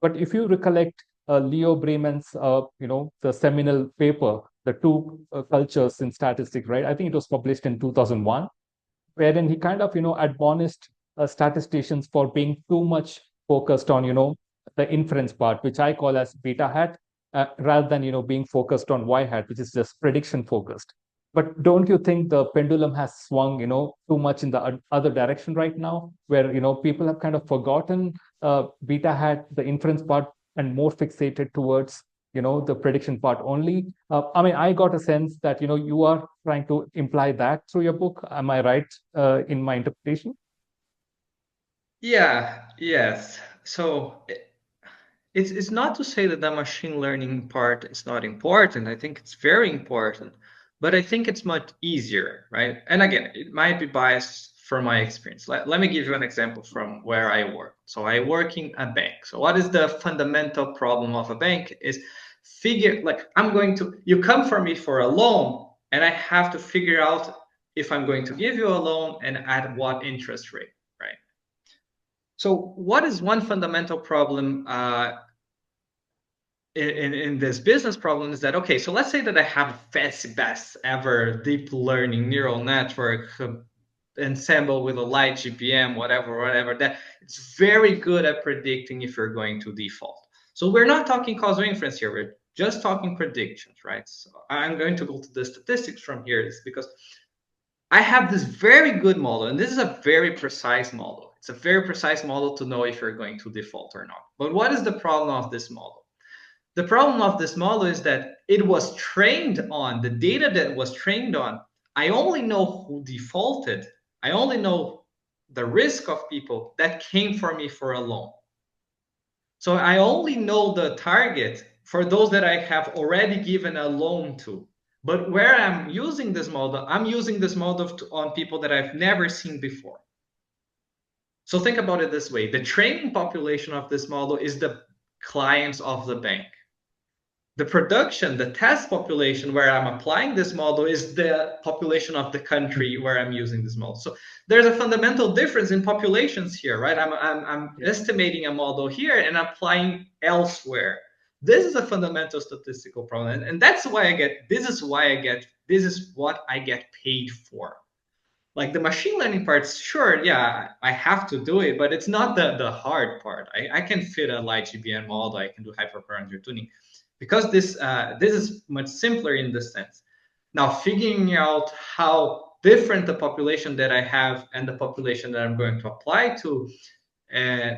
But if you recollect Leo Bremen's, the seminal paper, The Two Cultures in Statistics, right? I think it was published in 2001, wherein he kind of, admonished statisticians for being too much focused on, the inference part, which I call as beta hat, rather than, being focused on y hat, which is just prediction focused. But don't you think the pendulum has swung, too much in the other direction right now, where, people have kind of forgotten beta hat, the inference part, and more fixated towards, the prediction part only? I mean, I got a sense that, you are trying to imply that through your book. Am I right in my interpretation? Yeah, yes. So it's not to say that the machine learning part is not important. I think it's very important, but I think it's much easier, right? And again, it might be biased from my experience. Let me give you an example from where I work. So I work in a bank. So what is the fundamental problem of a bank is figure like you come for me for a loan and I have to figure out if I'm going to give you a loan and at what interest rate, right? So what is one fundamental problem in this business problem is that, okay, so let's say that I have best ever deep learning neural network ensemble with a light GPM, whatever, that it's very good at predicting if you're going to default. So we're not talking causal inference here. We're just talking predictions, right? So I'm going to go to the statistics from here is because I have this very good model, and this is a very precise model. It's a very precise model to know if you're going to default or not. But what is the problem of this model? The problem of this model is that it was trained on the data that was trained on. I only know who defaulted. I only know the risk of people that came for me for a loan. So I only know the target for those that I have already given a loan to. But where I'm using this model, I'm using this model on people that I've never seen before. So think about it this way. The training population of this model is the clients of the bank. The production, the test population where I'm applying this model is the population of the country where I'm using this model. So there's a fundamental difference in populations here, right? I'm Yeah. estimating a model here and applying elsewhere. This is a fundamental statistical problem. And that's why this is what I get paid for. Like the machine learning parts, sure, yeah, I have to do it, but it's not the hard part. I can fit a light GBN model, I can do hyperparameter tuning because this is much simpler in this sense. Now, figuring out how different the population that I have and the population that I'm going to apply to,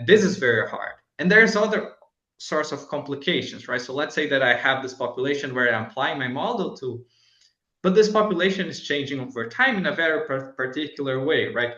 this is very hard. And there's other sorts of complications, right? So let's say that I have this population where I'm applying my model to, but this population is changing over time in a very particular way, right?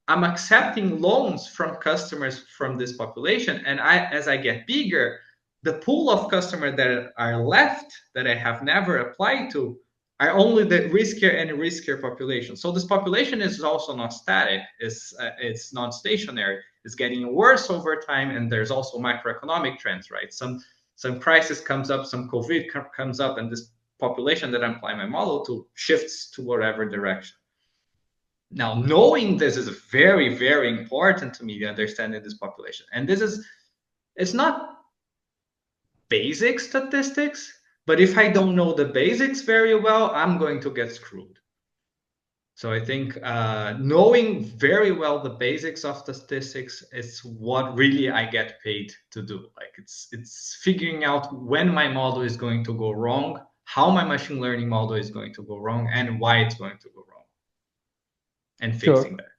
I'm accepting loans from customers from this population, and as I get bigger, the pool of customers that are left that I have never applied to are only the riskier and riskier population. So this population is also not static; it's not stationary. It's getting worse over time, and there's also macroeconomic trends, right? Some crisis comes up, some COVID comes up, and this population that I'm applying my model to shifts to whatever direction. Now, knowing this is very, very important to me, understanding this population. And it's not basic statistics, but if I don't know the basics very well, I'm going to get screwed. So I think knowing very well the basics of statistics is what really I get paid to do. Like it's figuring out when my model is going to go wrong, how my machine learning model is going to go wrong, and why it's going to go wrong, and Sure. fixing that.